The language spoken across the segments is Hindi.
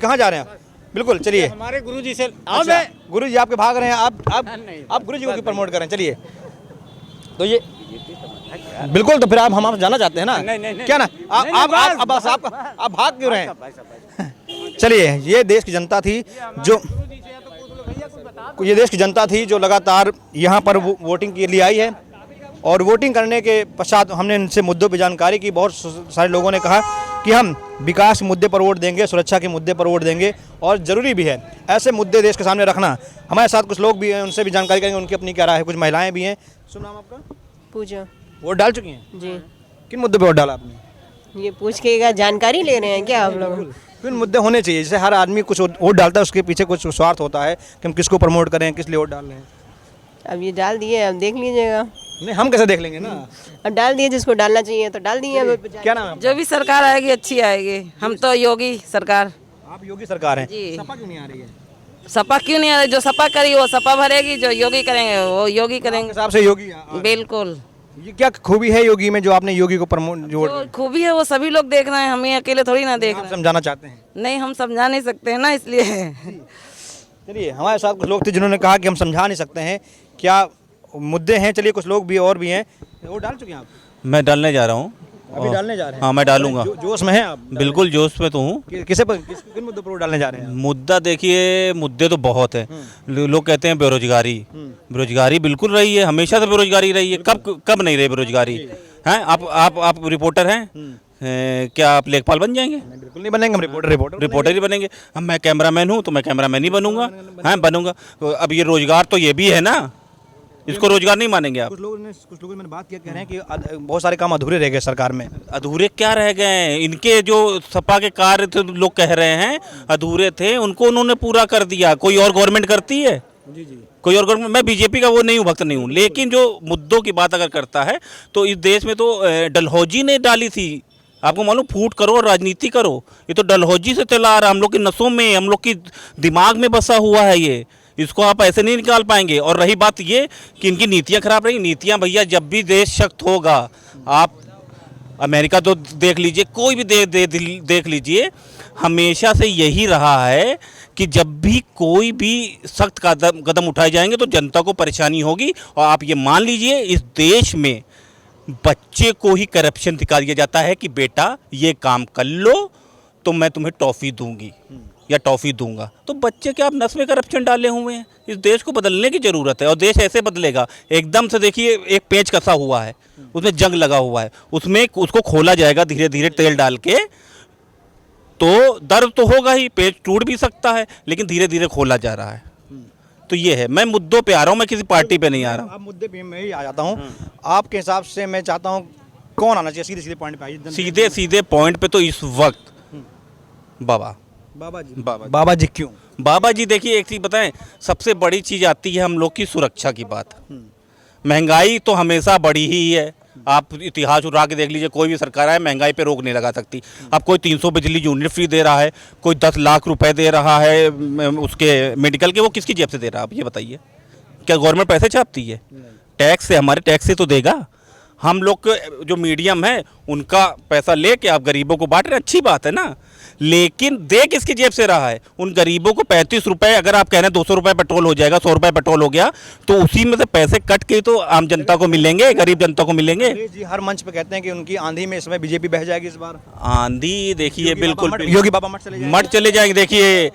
कहाँ जा रहे हैं आप? बिल्कुल चलिए। हमारे गुरुजी से अच्छा, गुरुजी आपके भाग रहे हैं, आप गुरुजी को क्यों प्रमोट कर रहे हैं? चलिए, तो ये बिल्कुल, तो फिर आप हम आपसे जानना चाहते हैं ना, नहीं, क्या ना आप बस आप भाग क्यों रहे हैं? चलिए, ये देश की जनता थी जो लगातार यहाँ पर वोटिंग के लिए आई है, और वोटिंग करने के पश्चात हमने इनसे मुद्दों पर जानकारी की। बहुत सारे लोगों ने कहा कि हम विकास के मुद्दे पर वोट देंगे, सुरक्षा के मुद्दे पर वोट देंगे, और ज़रूरी भी है ऐसे मुद्दे देश के सामने रखना। हमारे साथ कुछ लोग भी हैं, उनसे भी जानकारी करेंगे, उनकी अपनी क्या राय है। कुछ महिलाएं भी हैं। सुन नाम आपका? पूजा। वोट डाल चुकी हैं जी। किन मुद्दों पे वोट डाला आपने? ये पूछ के जानकारी ले रहे हैं क्या आप लोग? किन मुद्दे होने चाहिए? जैसे हर आदमी कुछ वोट डालता है, उसके पीछे कुछ स्वार्थ होता है कि हम किसको प्रमोट करें, किस लिए वोट डाल रहे हैं। अब ये डाल दिए, अब देख लीजिएगा। नहीं, हम कैसे देख लेंगे ना। अब डाल दिए, जिसको डालना चाहिए तो डाल दिए। अब क्या नाम है आपका? जो भी सरकार आएगी अच्छी आएगी। हम तो योगी सरकार। आप योगी सरकार हैं। जी। सपा क्यों नहीं आ रही है? सपा क्यों नहीं आ रही? जो सपा करी वो सपा भरेगी, जो योगी करेंगे वो योगी आपके करेंगे। हिसाब से योगी बिल्कुल। ये क्या खूबी है योगी में जो आपने योगी को प्रमोट जो खूबी है वो सभी लोग देख रहे हैं, हमें अकेले थोड़ी ना देख आप रहे हैं। समझाना चाहते हैं? नहीं, हम समझा नहीं सकते हैं ना, इसलिए। चलिए, हमारे साथ कुछ लोग थे जिन्होंने कहा कि हम समझा नहीं सकते हैं, क्या मुद्दे हैं। चलिए, कुछ लोग भी और भी हैं। वो डाल चुके हैं आप? मैं डालने जा रहा हूँ। अभी डालने जा रहे हैं? हाँ, मैं डालूंगा। जोश में हैं आप? बिल्कुल जोश में तो हूँ। किन मुद्दों पर वोट डालने जा रहे हैं? मुद्दा देखिए, मुद्दे तो बहुत है। लोग कहते हैं बेरोजगारी। बेरोजगारी बिल्कुल रही है, हमेशा से बेरोजगारी रही है। कब नहीं रही बेरोजगारी? हैं आप रिपोर्टर हैं? क्या आप लेखपाल बन जाएंगे? बिल्कुल नहीं बनेंगे, हम रिपोर्टर ही बनेंगे। हम मैं कैमरामैन हूँ तो मैं कैमरामैन ही बनूंगा। हाँ, बनूंगा। अब ये रोजगार तो ये भी है ना, इसको रोजगार नहीं मानेंगे आप? कुछ लोगों ने मैंने बात किया, कह रहे हैं कि बहुत सारे काम अधूरे रह गए सरकार में। अधूरे क्या रह गए हैं? इनके जो सपा के कार्य थे, लोग कह रहे हैं अधूरे थे, उनको उन्होंने पूरा कर दिया। कोई और गवर्नमेंट करती है? जी जी। कोई और गवर्नमेंट, मैं बीजेपी का वो नहीं हूँ, भक्त नहीं हूँ, लेकिन जो मुद्दों की बात अगर करता है तो इस देश में तो डलहौजी ने डाली थी। आपको मालूम, फूट करो और राजनीति करो, ये तो डलहौजी से चला आ रहा, हम लोग की नसों में, हम लोग की दिमाग में बसा हुआ है ये। इसको आप ऐसे नहीं निकाल पाएंगे। और रही बात ये कि इनकी नीतियां खराब रही, नीतियां भैया, जब भी देश शक्त होगा, आप अमेरिका तो देख लीजिए, कोई भी देख लीजिए, हमेशा से यही रहा है कि जब भी कोई भी सख्त कदम उठाए जाएंगे तो जनता को परेशानी होगी। और आप ये मान लीजिए, इस देश में बच्चे को ही करप्शन दिखा दिया जाता है कि बेटा ये काम कर लो तो मैं तुम्हें टॉफ़ी दूंगी या टॉफ़ी दूंगा। तो बच्चे क्या आप नस में करप्शन डाले हुए हैं? इस देश को बदलने की ज़रूरत है, और देश ऐसे बदलेगा एकदम से। देखिए, एक पेच कसा हुआ है, उसमें जंग लगा हुआ है, उसमें उसको खोला जाएगा धीरे धीरे तेल डाल के, तो दर्द तो होगा ही, पेच टूट भी सकता है, लेकिन धीरे धीरे खोला जा रहा है। तो ये है, मैं मुद्दों पे आ रहा हूँ, मैं किसी पार्टी पे नहीं आ रहा हूँ। आप मुद्दे पे मैं ही आ जाता हूँ। आपके हिसाब से मैं चाहता हूँ कौन आना चाहिए? सीधे सीधे पॉइंट पे आइए। सीधे पॉइंट पे तो इस वक्त बाबा जी क्यों? बाबा जी देखिए, एक चीज़ बताएं, सबसे बड़ी चीज़ आती है हम लोग की सुरक्षा की बात। महंगाई तो हमेशा बढ़ी ही है, आप इतिहास उठा के देख लीजिए, कोई भी सरकार आए महंगाई पे रोक नहीं लगा सकती। अब कोई 300 बिजली यूनिट फ्री दे रहा है, कोई 10 लाख रुपए दे रहा है उसके मेडिकल के, वो किसकी जेब से दे रहा है? आप ये बताइए, क्या गवर्नमेंट पैसे छापती है? टैक्स से, हमारे टैक्स से तो देगा। हम लोग जो मीडियम है उनका पैसा लेके आप गरीबों को बांट रहे हैं, अच्छी बात है ना, लेकिन दे किसकी जेब से रहा है? उन गरीबों को 35 रुपये, अगर आप कह रहे हैं 200 रुपये पेट्रोल हो जाएगा, 100 रुपये पेट्रोल हो गया, तो उसी में से पैसे कट के तो आम जनता को मिलेंगे, गरीब जनता को मिलेंगे। जी, हर मंच पे कहते हैं कि उनकी आंधी में इसमें बीजेपी बह जाएगी इस बार। आंधी देखिए, बिल्कुल योगी बाबा मठ चले जाएंगे। देखिए,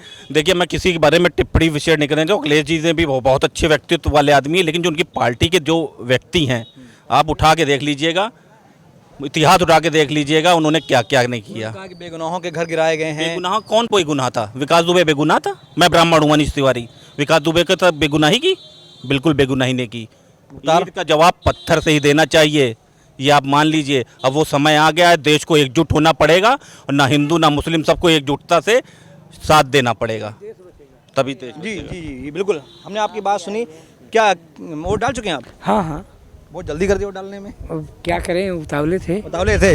मैं किसी के बारे में टिप्पणी विषय नहीं करें, जो अखिलेश जी ने भी बहुत अच्छे व्यक्तित्व वाले आदमी है, लेकिन जो उनकी पार्टी के जो व्यक्ति हैं, आप उठा के देख लीजिएगा, इतिहास उठा के देख लीजिएगा, उन्होंने क्या क्या नहीं किया। कि बेगुनाहों के घर गिराए गए हैं। बेगुनाह कौन? कोई गुनाह था? विकास दुबे बेगुनाह था? मैं ब्राह्मण हूँ, मनीष तिवारी। विकास दुबे के साथ बेगुनाही की? बिल्कुल बेगुनाही ने की। ईद का जवाब पत्थर से ही देना चाहिए, ये आप मान लीजिए। अब वो समय आ गया है, देश को एकजुट होना पड़ेगा, और ना हिंदू ना मुस्लिम, सबको एकजुटता से साथ देना पड़ेगा, तभी देश। जी जी जी, बिल्कुल, हमने आपकी बात सुनी। क्या वोट डाल चुके हैं आप? हाँ, बहुत जल्दी कर दिया वोट डालने में। अब क्या करें, उतावले थे,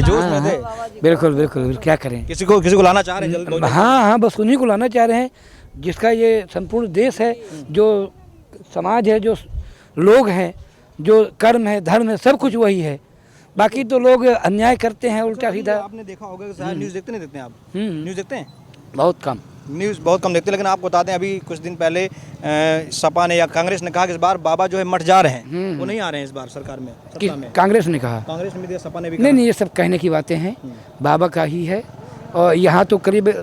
जोश में थे। बिल्कुल, क्या करें। किसी को लाना चाह रहे हैं जल्दी? हाँ, बस उन्हीं को लाना चाह रहे हैं, जिसका ये संपूर्ण देश है, जो समाज है, जो लोग हैं, जो कर्म है, धर्म है, सब कुछ वही है। बाकी तो लोग अन्याय करते हैं, उल्टा सीधा। आपने देखा होगा, न्यूज़ देखते नहीं देखते आप? न्यूज़ देखते हैं? बहुत कम। न्यूज़ बहुत कम देखते हैं, लेकिन आपको बताते हैं अभी कुछ दिन पहले सपा ने या कांग्रेस ने कहा कि इस बार बाबा जो है मठ जा रहे हैं, वो नहीं आ रहे हैं इस बार सरकार में, कि सत्ता में। कांग्रेस ने कहा, कांग्रेस ने भी दिया, सपा ने भी नहीं नहीं, ये सब कहने की बातें हैं, बाबा का ही है। और यहाँ तो करीब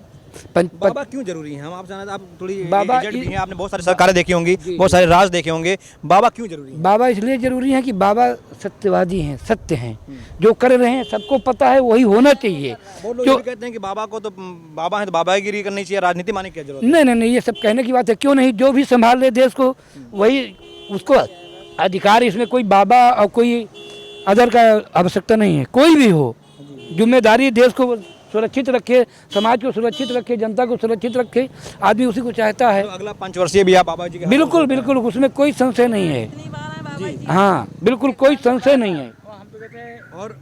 बाबा क्यों जरूरी है? हम आप जाना, आप थोड़ी बाबा एजेड भी हैं, आपने बहुत सारी सरकारें देखी होंगी, बहुत सारे राज देखे होंगे, बाबा क्यों जरूरी है? बाबा इसलिए जरूरी है कि बाबा सत्यवादी हैं, सत्य हैं, जो कर रहे हैं सबको पता है, वही होना चाहिए। बहुत लोग ये भी कहते हैं कि बाबा को तो बाबा है तो बाबागिरी करनी चाहिए, राजनीति माने क्या जरूरत है? नहीं नहीं नहीं, ये सब कहने की बात है। क्यों नहीं, जो भी संभाल ले देश को वही उसको अधिकार, इसमें कोई बाबा और कोई अदर का आवश्यकता नहीं है। कोई भी हो, जिम्मेदारी देश को सुरक्षित रखे, समाज को सुरक्षित रखे, जनता को सुरक्षित रखे, आदमी उसी को चाहता है। तो अगला पंचवर्षीय भी आप बाबा जी के हाथ में बिल्कुल बिल्कुल, उसमें कोई संशय नहीं है। हाँ बिल्कुल, कोई संशय नहीं है। और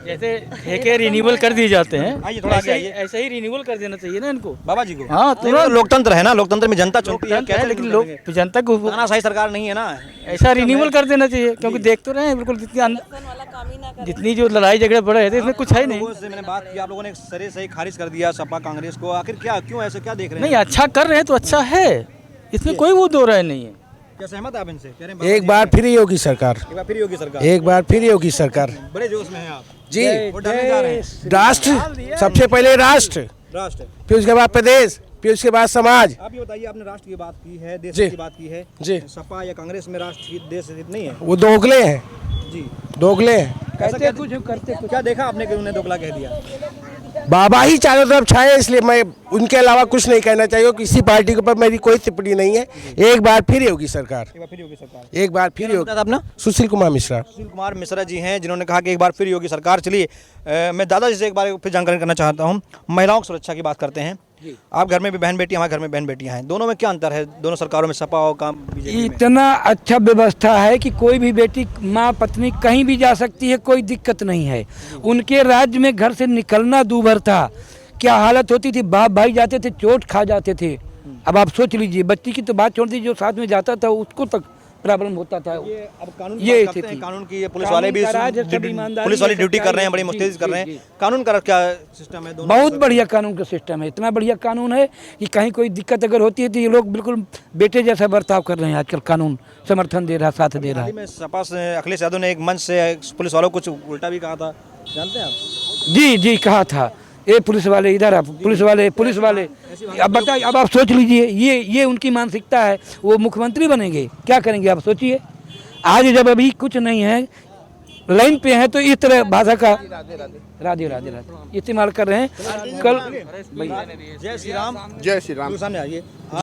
जैसे ठेके रिन्यूअल कर दिए जाते हैं, आइए थोड़ा आगे आइए। ऐसे ही रिन्यूअल कर देना चाहिए ना इनको। बाबा जी को हाँ, तो लोकतंत्र है ना, लोकतंत्र में जनता चुनती है, है, लेकिन लोग जनता को तानाशाही सरकार नहीं है ना। ऐसा रिन्यूअल कर देना चाहिए, क्योंकि देख तो रहे हैं बिल्कुल जितनी जो लड़ाई झगड़े बढ़ रहे थे इसमें कुछ है नहीं। लोगों से मैंने बात की, आप लोगों ने सरे सही खारिज कर दिया सपा कांग्रेस को, आखिर क्या, क्यों ऐसे, क्या देख रहे हैं? नहीं, अच्छा कर रहे हैं तो अच्छा है, इसमें कोई वो दो राय नहीं है। क्या सहमत आप इनसे? कह रहे हैं बाबा एक जी बार फिर योगी सरकार, एक बार फिर योगी सरकार, एक बार फिर योगी सरकार बड़े जोश में हैं आप जी। वोट डालने जा रहे हैं। राष्ट्र, सबसे पहले राष्ट्र, राष्ट्र, फिर उसके बाद प्रदेश, फिर उसके बाद समाज। आप ये बताइए, आपने राष्ट्र की बात की है, देश जी। की बात की है जी। सपा या कांग्रेस में राष्ट्र हित, देश हित नहीं है वो दोगले हैं, जी। दोगले हैं। कहते कुछ करते कुछ। क्या देखा आपने कि उन्हें दोगला कह दिया? बाबा ही चारों तरफ छाए, इसलिए मैं उनके अलावा कुछ नहीं कहना चाहिए। किसी पार्टी के ऊपर मेरी कोई टिप्पणी नहीं है। एक बार फिर योगी सरकार, एक बार फिर योगी सरकार। एक बार फिर योगी। बताया था अपना? सुशील कुमार मिश्रा। सुशील कुमार मिश्रा जी हैं, जिन्होंने कहा कि एक बार फिर योगी सरकार। चलिए मैं दादाजी से एक बार फिर जानकारी करना चाहता हूँ। महिलाओं की सुरक्षा की बात करते हैं। आप घर में भी बहन बेटी, हमारे घर में बहन बेटियां हैं, दोनों में क्या अंतर है? दोनों सरकारों में, सपा और काम बीजेपी में? इतना अच्छा व्यवस्था है कि कोई भी बेटी, माँ, पत्नी कहीं भी जा सकती है, कोई दिक्कत नहीं है। उनके राज्य में घर से निकलना दूभर था। क्या हालत होती थी, बाप भाई जाते थे, चोट खा जाते थे। अब आप सोच लीजिए, बच्ची की तो बात छोड़ दीजिए, जो साथ में जाता था उसको तक प्रॉब्लम होता था। ये अब कानून की ये बात करते हैं, स्थिति। कानून की, ये पुलिस वाले भी कानून का राज है, सब ईमानदारी पुलिस वाली है, ड्यूटी कर रहे हैं, बड़ी जी, मुस्तैदी कर रहे जी, हैं। जी। कानून का क्या सिस्टम है? दोनों बहुत बढ़िया कानून का सिस्टम है, इतना बढ़िया कानून है कि कहीं कोई दिक्कत अगर होती है तो ये लोग बिल्कुल बेटे जैसा बर्ताव कर रहे हैं। आजकल कानून समर्थन दे रहा, साथ दे रहा हाल ही है। में सपा से अखिलेश यादव ने एक मंच से पुलिस वालों को कुछ उल्टा भी कहा था, जानते हैं आप? जी जी, कहा था, ये पुलिस वाले इधर, आप पुलिस वाले अब बताइए, अब आप सोच लीजिए, ये उनकी मानसिकता है। वो मुख्यमंत्री बनेंगे, क्या करेंगे आप सोचिए। आज जब अभी कुछ नहीं है, लाइन पे है, तो इस तरह भाषा का राधे राधे राधे इस्तेमाल कर रहे हैं। कल जय श्री राम, जय श्री राम। सामने आइए।